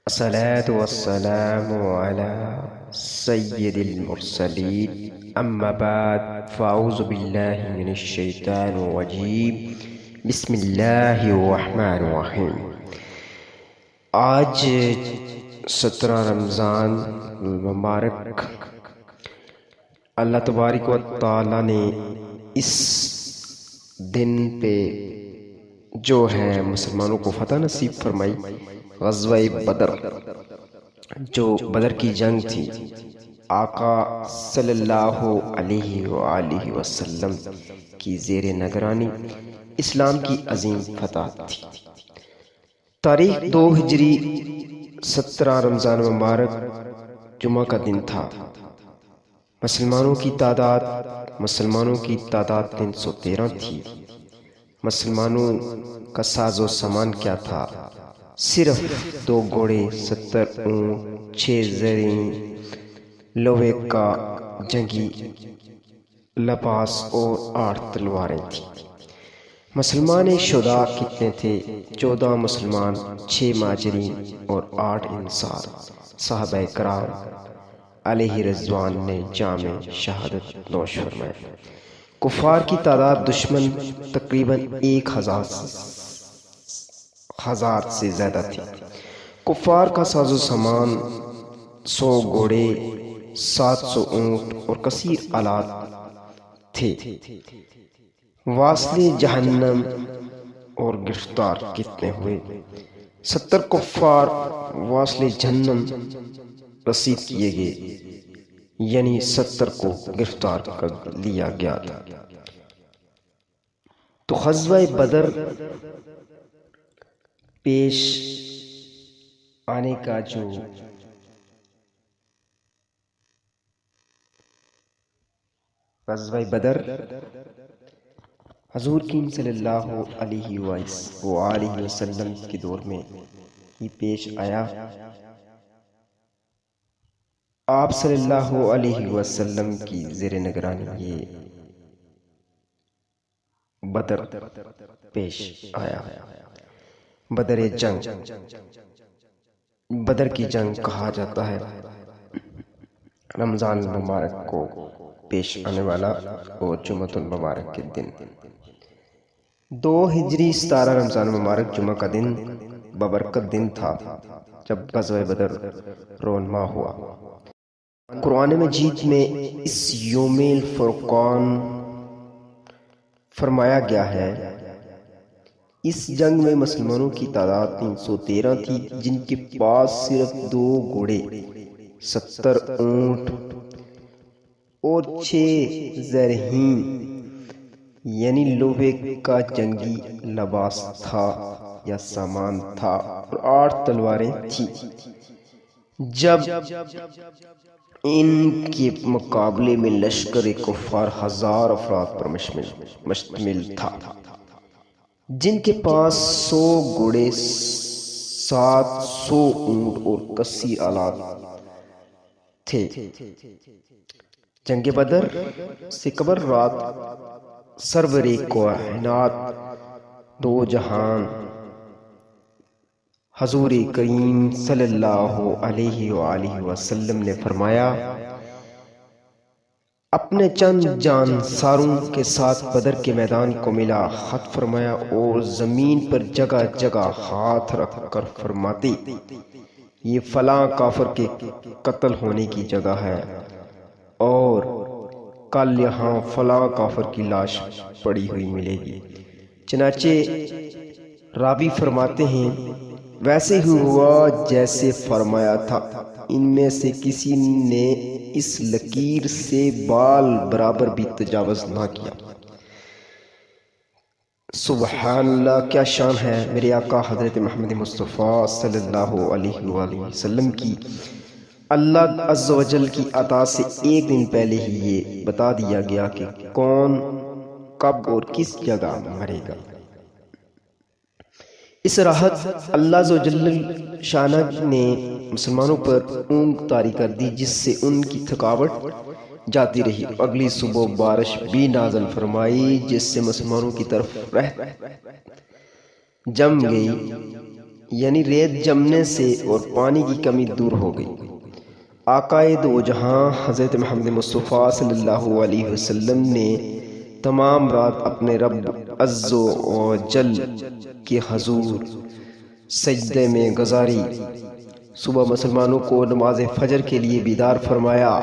الصلاة والسلام على سيد المرسلين أما بعد فأعوذ بالله من الشيطان الرجيم بسم الله الرحمن الرحیم۔ آج 17 رمضان المبارک اللہ تبارک و تعالی نے اس دن پہ جو ہے مسلمانوں کو فتح نصیب فرمائی۔ غزوہ بدر، جو بدر کی جنگ تھی، آقا صلی اللہ علیہ وآلہ وسلم کی زیر نگرانی اسلام کی عظیم فتح تھی۔ تاریخ 2 ہجری 17 رمضان مبارک جمعہ کا دن تھا۔ مسلمانوں کی تعداد 313 تھی۔ مسلمانوں کا ساز و سامان کیا تھا؟ صرف 2 گھوڑے، 70 اونٹ، 6 زریں، لوہے کا جنگی لباس اور 8 تلواریں تھیں۔ مسلمان شہداء کتنے تھے؟ 14 مسلمان، 6 مہاجرین اور 8 انصار۔ صحابہ کرام علیہ رضوان نے جام شہادت نوش فرمایا۔ کفار کی تعداد دشمن تقریباً 1000 سے زیادہ تھی۔ کفار کا ساز و سامان 100 گھوڑے، 700 اونٹ اور کثیر آلات تھے۔ واصل جہنم اور گرفتار کتنے ہوئے؟ 70 کفار واصل جہنم رسید کیے گئے، یعنی 70 کو گرفتار کر لیا گیا تھا۔ تو غزوہ بدر پیش آنے کا جو غزوہ بدر حضور کریم صلی اللہ علیہ وآلہ وسلم کے دور میں ہی پیش آیا۔ آپ صلی اللہ علیہ وسلم کی زیر نگرانی یہ بدر پیش آیا۔ بدر جنگ، بدر کی جنگ کہا جاتا ہے رمضان المبارک کو پیش آنے والا اور جمعۃ المبارک کے دن۔ 2 ہجری 17 رمضان المبارک جمعہ کا دن ببرکت دن تھا جب غزوہ بدر رونما ہوا۔ قرآن مجید میں اس یوم الفرقان فرمایا گیا ہے، اس جنگ میں مسلمانوں کی تعداد 313 تھی، جن کے پاس صرف 2 گھوڑے، 70 اونٹ اور 6 زرہیں یعنی لوہے کا جنگی لباس تھا یا سامان تھا، اور 8 تلواریں تھیں۔ جب ان کے مقابلے میں لشکر کفار 1000 افراد پر مشتمل تھا، جن کے پاس 100 گھوڑے، 700 اونٹ اور کثیر آلات تھے۔ جنگ بدر سے قبل رات سرور کائنات دو جہان حضور کریم صلی اللہ علیہ وآلہ وسلم نے فرمایا، اپنے چند جانساروں کے ساتھ بدر کے میدان کو ملا خط فرمایا اور زمین پر جگہ جگہ ہاتھ رکھ کر فرماتے، یہ فلاں کافر کے قتل ہونے کی جگہ ہے، اور کل یہاں فلاں کافر کی لاش پڑی ہوئی ملے گی۔ چنانچہ راوی فرماتے ہیں، ویسے ہی ہوا جیسے فرمایا تھا۔ ان میں سے کسی نے اس لکیر سے بال برابر بھی تجاوز نہ کیا۔ سبحان اللہ، کیا شان ہے میرے آقا حضرت محمد مصطفیٰ صلی اللہ علیہ وآلہ وسلم کی۔ اللہ عز و جل کی عطا سے ایک دن پہلے ہی یہ بتا دیا گیا کہ کون کب اور کس جگہ مرے گا۔ اس راحت اللہ عز و جل شانہ نے مسلمانوں پر اونگ طاری کر دی، جس سے ان کی تھکاوٹ جاتی رہی۔ اگلی صبح بارش بھی نازل فرمائی، جس سے مسلمانوں کی طرف رہت جم گئی یعنی ریت جمنے سے اور پانی کی کمی دور ہو گئی۔ آقائے دو جہاں حضرت محمد مصطفیٰ صلی اللہ علیہ وسلم نے تمام رات اپنے رب عز و جل کے حضور سجدے میں گزاری۔ صبح مسلمانوں کو نماز فجر کے لیے بیدار فرمایا۔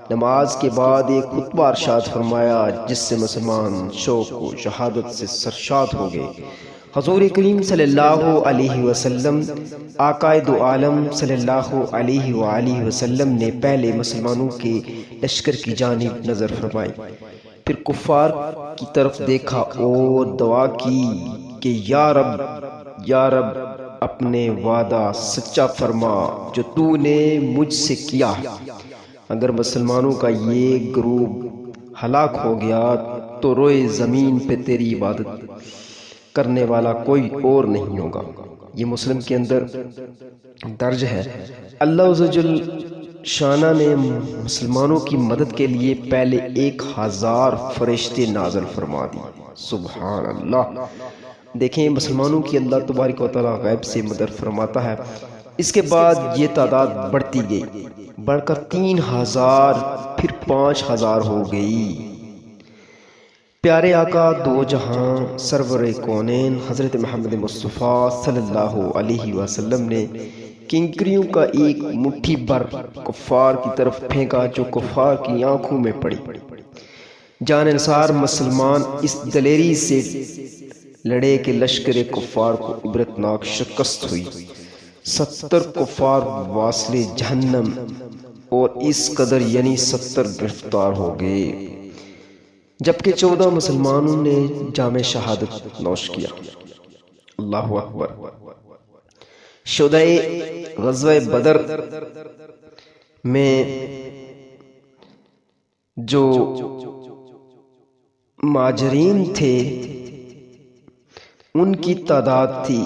نماز کے بعد ایک خطبہ ارشاد فرمایا جس سے مسلمان شوق و شہادت سے سرشار ہو گئے۔ حضور کریم صلی اللہ علیہ وسلم آقائے دو عالم صلی اللہ علیہ وآلہ وسلم نے پہلے مسلمانوں کے لشکر کی جانب نظر فرمائی، پھر کفار کی طرف دیکھا اور دعا کی کہ یا رب اپنے وعدہ سچا فرما جو تو نے مجھ سے کیا ہے۔ اگر مسلمانوں کا یہ گروہ ہلاک ہو گیا تو روئے زمین پہ تیری عبادت کرنے والا کوئی اور نہیں ہوگا۔ یہ مسلم کے اندر درج ہے۔ اللہ عز و جل شانہ نے مسلمانوں کی مدد کے لیے پہلے 1000 فرشتے نازل فرما دی۔ سبحان اللہ۔ دیکھیں مسلمانوں کی اللہ تبارک و تعالیٰ غیب سے مدد فرماتا ہے۔ اس کے بعد یہ تعداد بڑھتی گئی، بڑھ کر 3000 پھر 5000 ہو گئی۔ پیارے آقا دو جہاں سرور کونین حضرت محمد مصطفیٰ صلی اللہ علیہ وسلم نے کنکریوں کا ایک مٹھی بھر کفار کی طرف پھینکا جو کفار کی آنکھوں میں پڑی۔ جان نثار مسلمان اس دلیری سے لڑے کہ لشکر کفار کو عبرتناک شکست ہوئی۔ 70 کفار واصل جہنم اور اس قدر یعنی 70 گرفتار ہو گئے، جبکہ 14 مسلمانوں نے جام شہادت نوش کیا۔ اللہ اکبر۔ شہدائے غزوہ بدر میں جو مہاجرین تھے ان کی تعداد تھی،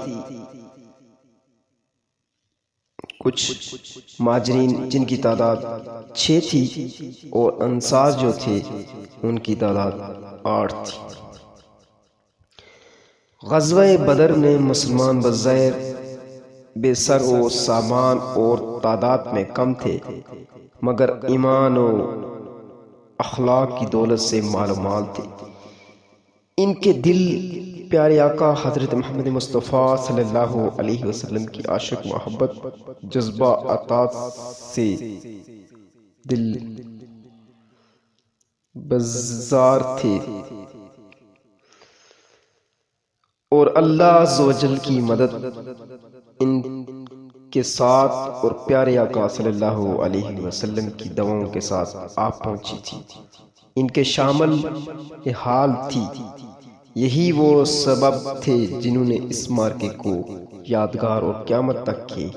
کچھ مہاجرین جن کی تعداد 6 تھی اور انصار جو تھے ان کی تعداد 8 تھی۔ غزوہ بدر میں مسلمان بظاہر بے سر و سامان اور تعداد میں کم تھے، مگر ایمان و اخلاق کی دولت سے مال و مال تھے۔ ان کے دل پیارے آقا حضرت محمد مصطفیٰ صلی اللہ علیہ وسلم کی عاشق محبت جذبہ اطاعت سے دل بیزار تھے، اور اللہ عز و جل کی مدد ان کے ساتھ اور پیارے آقا صلی اللہ علیہ وسلم کی دعاؤں کے ساتھ آپ پہنچی تھی۔ ان کے شامل حال تھی۔ یہی وہ سبب تھے جنہوں نے اس مارکے کو یادگار اور قیامت تک کے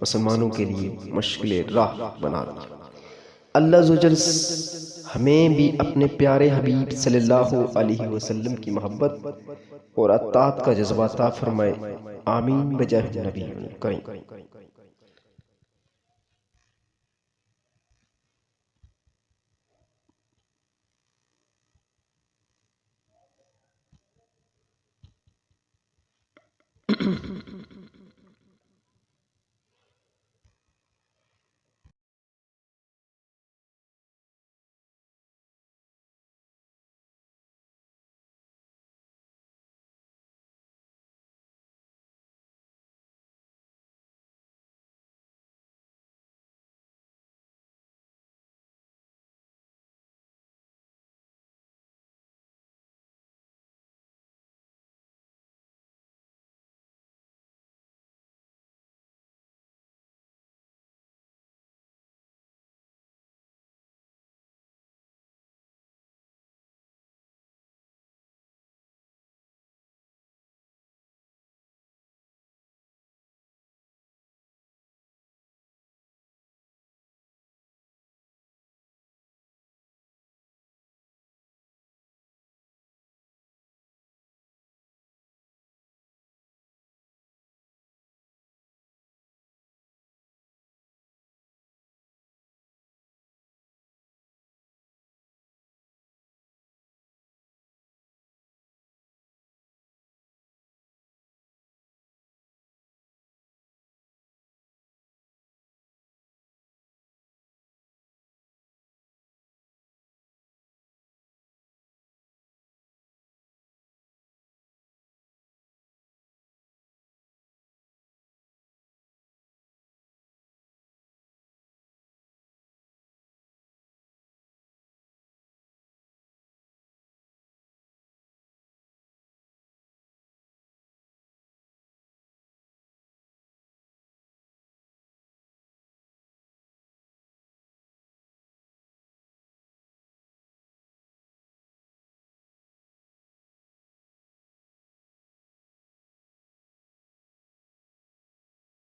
مسلمانوں کے لیے مشغل راہ بنا دیا۔ اللہ عز و جل ہمیں بھی اپنے پیارے حبیب صلی اللہ علیہ وسلم کی محبت اور اطاعت کا جذبہ عطا فرمائے، آمین بجاہ نبی کریم۔